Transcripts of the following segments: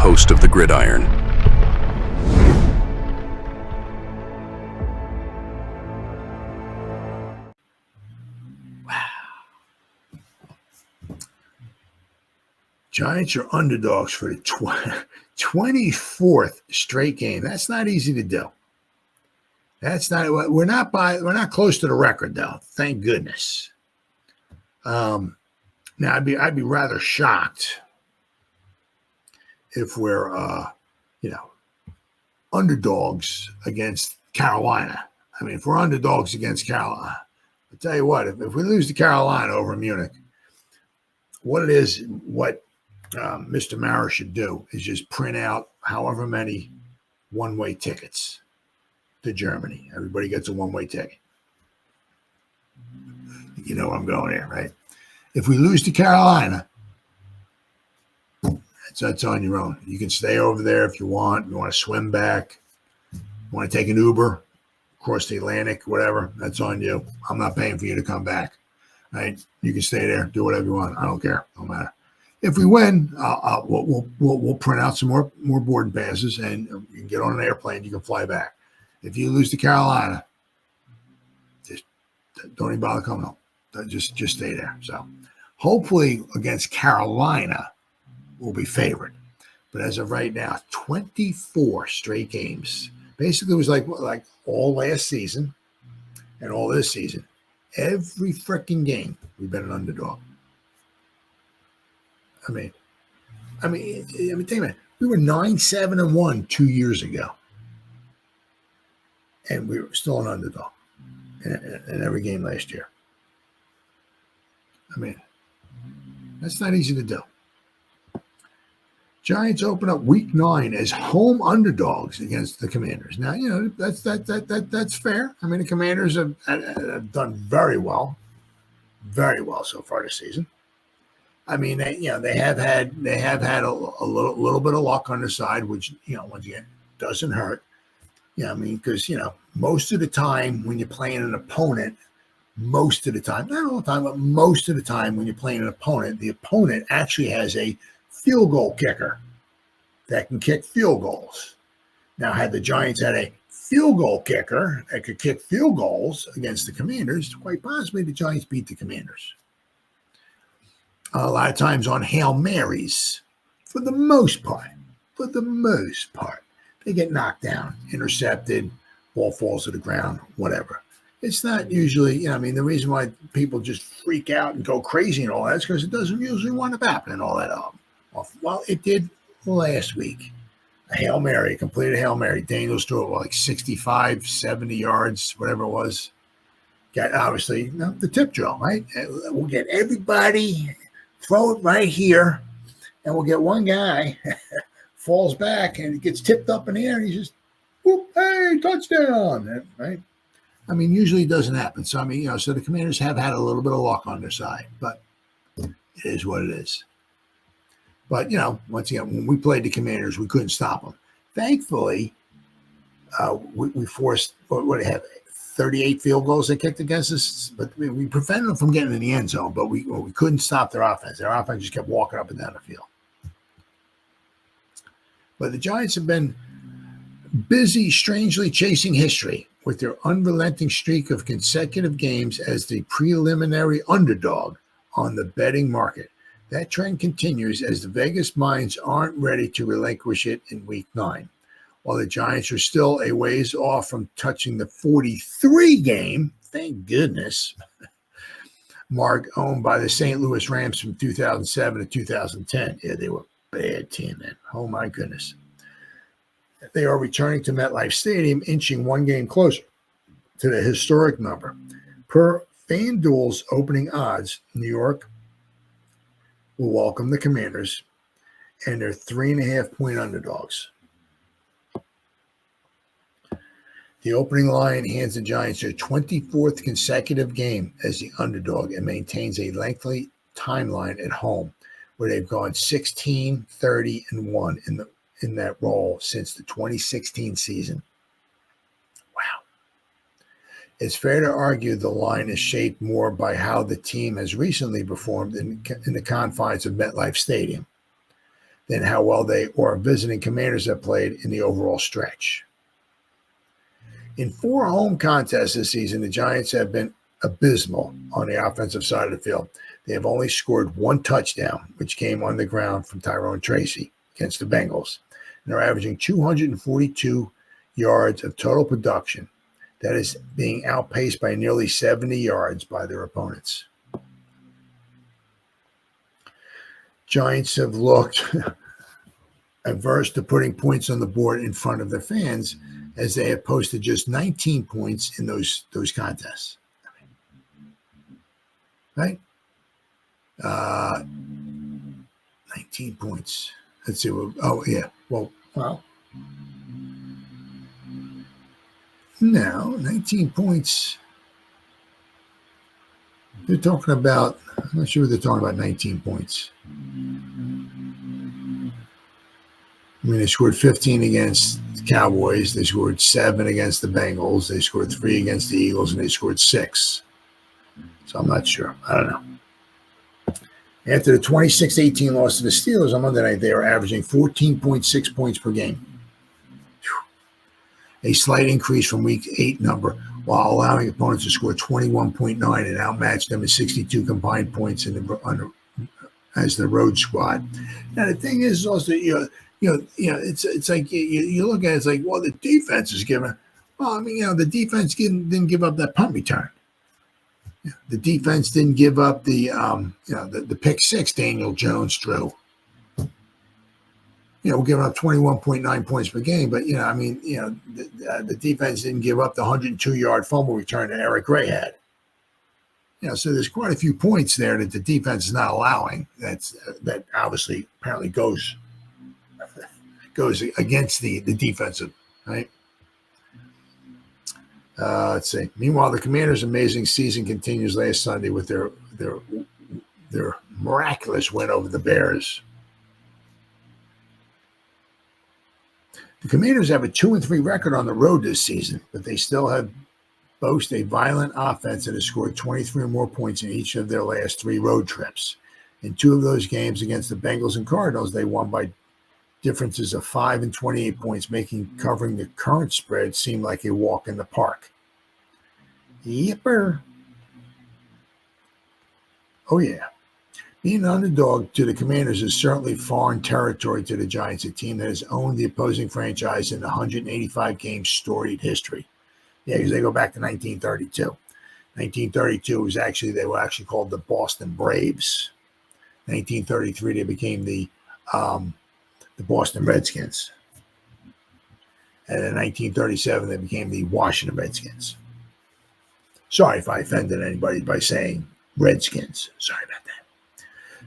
host of the Gridiron. Giants are underdogs for the 24th straight game. That's not easy to do. We're not close to the record though. Thank goodness. Now I'd be rather shocked if we're underdogs against Carolina. I mean, if we're underdogs against Carolina, I'll tell you what, if we lose to Carolina over Munich, what Mr. Mara should do is just print out however many one-way tickets to Germany. Everybody gets a one-way ticket. You know where I'm going here, right? If we lose to Carolina, that's on your own. You can stay over there if you want. You want to swim back. You want to take an Uber, across the Atlantic, whatever. That's on you. I'm not paying for you to come back. Right? You can stay there, do whatever you want. I don't care. Don't matter. If we win, we'll print out some more boarding passes, and you can get on an airplane. You can fly back. If you lose to Carolina, just don't even bother coming home. Just stay there. So, hopefully, against Carolina, we'll be favored. But as of right now, 24 straight games. Basically, it was like all last season and all this season. Every freaking game, we've been an underdog. I mean, think about it. We were 9-7-1 2 years ago, and we were still an underdog in every game last year. I mean, that's not easy to do. Giants open up Week 9 as home underdogs against the Commanders. Now, that's fair. I memean, the Commanders have done very well so far this season. I mean, they have had a little bit of luck on their side, which once again doesn't hurt. Because most of the time when you're playing an opponent, most of the time, not all the time, but most of the time when you're playing an opponent, the opponent actually has a field goal kicker that can kick field goals. Now, had the Giants had a field goal kicker that could kick field goals against the Commanders, quite possibly the Giants beat the Commanders. A lot of times on Hail Marys, for the most part, they get knocked down, intercepted, ball falls to the ground, whatever. It's not usually, the reason why people just freak out and go crazy and all that is because it doesn't usually wind up happening all that well, it did last week. A Hail Mary, completed Hail Mary. Daniels threw it like 65, 70 yards, whatever it was. Got obviously the tip drill, right? We'll get everybody, throw it right here, and we'll get one guy falls back and it gets tipped up in the air and he's just, whoop, hey, touchdown, right? Usually it doesn't happen. So, so the Commanders have had a little bit of luck on their side, but it is what it is. But, once again, when we played the Commanders, we couldn't stop them. Thankfully, we forced, what do they have, 38 field goals they kicked against us, but we prevented them from getting in the end zone, but we couldn't stop their offense. Their offense just kept walking up and down the field. But the Giants have been busy, strangely chasing history with their unrelenting streak of consecutive games as the preliminary underdog on the betting market. That trend continues as the Vegas minds aren't ready to relinquish it in Week 9. While the Giants are still a ways off from touching the 43 game, thank goodness, mark owned by the St. Louis Rams from 2007 to 2010. Yeah, they were a bad team then. Oh, my goodness. They are returning to MetLife Stadium, inching one game closer to the historic number. Per FanDuel's opening odds, New York will welcome the Commanders, and they're 3.5-point underdogs. The opening line hands the Giants their 24th consecutive game as the underdog and maintains a lengthy timeline at home where they've gone 16, 30, and 1 in that role since the 2016 season. Wow. It's fair to argue the line is shaped more by how the team has recently performed in the confines of MetLife Stadium. than how well they or visiting Commanders have played in the overall stretch. In 4 home contests this season, the Giants have been abysmal on the offensive side of the field. They have only scored 1 touchdown, which came on the ground from Tyrone Tracy against the Bengals. And they're averaging 242 yards of total production. That is being outpaced by nearly 70 yards by their opponents. Giants have looked averse to putting points on the board in front of their fans, as they have posted just 19 points in those contests. Right? 19 points. Let's see. Oh, yeah. Well, no, 19 points. They're talking about, I'm not sure they're talking about 19 points. I mean, they scored 15 against the Cowboys. They scored 7 against the Bengals. They scored 3 against the Eagles, and they scored 6. So I'm not sure. I don't know. After the 26-18 loss to the Steelers on Monday night, they are averaging 14.6 points per game. A slight increase from Week 8 number, while allowing opponents to score 21.9 and outmatch them at 62 combined points as the road squad. Now the thing is also, it's like you look at it, it's like, well, the defense is giving. Well, I mean, the defense didn't give up that punt return. The defense didn't give up the pick 6 Daniel Jones drew. We're giving up 21.9 points per game, but the defense didn't give up the 102-yard fumble return that Eric Gray had. So there's quite a few points there that the defense is not allowing. That obviously apparently goes against the defensive, right? Let's see. Meanwhile, the Commanders' amazing season continues last Sunday with their miraculous win over the Bears. The Commanders have a 2-3 record on the road this season, but they still boast a violent offense that has scored 23 or more points in each of their last 3 road trips. In 2 of those games against the Bengals and Cardinals, they won by differences of 5 and 28 points, making covering the current spread seem like a walk in the park. Yipper. Oh, yeah. Being an underdog to the Commanders is certainly foreign territory to the Giants, a team that has owned the opposing franchise in the 185-game storied history. Yeah, because they go back to 1932. 1932 was they were actually called the Boston Braves. 1933, they became the Boston Redskins. And in 1937, they became the Washington Redskins. Sorry if I offended anybody by saying Redskins. Sorry about that.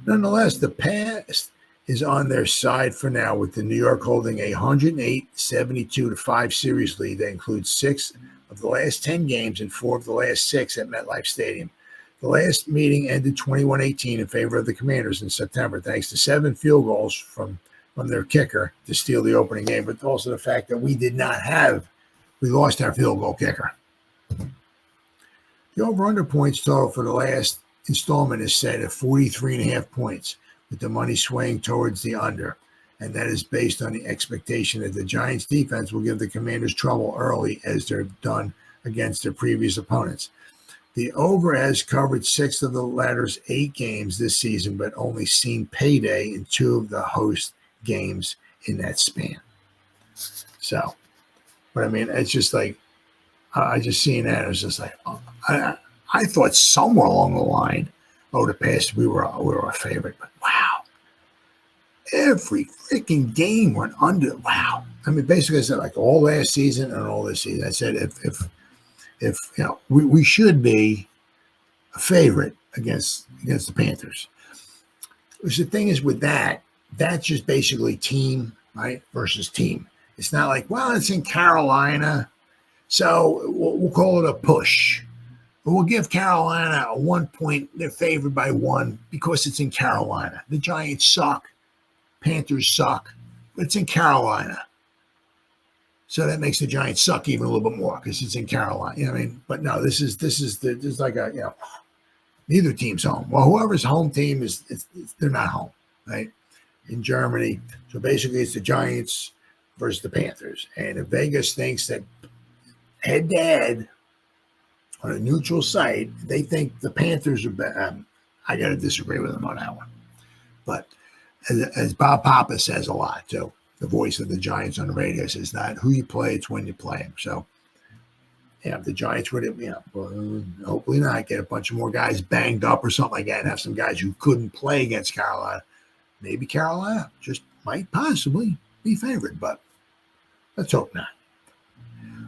Nonetheless, the past is on their side for now, with the New York holding a 108-72-5 series lead that includes 6 of the last 10 games and 4 of the last 6 at MetLife Stadium. The last meeting ended 21-18 in favor of the Commanders in September, thanks to 7 field goals from their kicker to steal the opening game, but also the fact that we lost our field goal kicker. The over-under points total for the last installment is set at 43.5 points, with the money swaying towards the under, and that is based on the expectation that the Giants' defense will give the Commanders trouble early, as they've done against their previous opponents. The over has covered 6 of the latter's 8 games this season, but only seen payday in 2 of the host games in that span. So, but I mean, it's just like, I just seen that. It was just like, I thought somewhere along the line, the past we were a favorite, but wow, every freaking game went under. Wow, I mean, basically, I said like all last season and all this season. I said if we should be a favorite against the Panthers. Which the thing is with that's just basically team, right, versus team. It's not like, well, it's in Carolina, so we'll call it a push. We'll give Carolina a 1 point. They're favored by 1 because it's in Carolina. The Giants suck. Panthers suck. But it's in Carolina. So that makes the Giants suck even a little bit more because it's in Carolina. You know what I mean? But no, this is like neither team's home. Well, whoever's home team they're not home, right? in Germany. So basically, it's the Giants versus the Panthers. And if Vegas thinks that head to head on a neutral site, they think the Panthers are better. I got to disagree with them on that one. But as Bob Papa says a lot, too, the voice of the Giants on the radio says not who you play, it's when you play them. So, yeah, if the Giants would, well, hopefully not get a bunch of more guys banged up or something like that and have some guys who couldn't play against Carolina. Maybe Carolina just might possibly be favored, but let's hope not.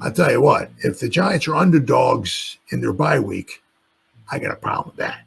I'll tell you what, if the Giants are underdogs in their bye week, I got a problem with that.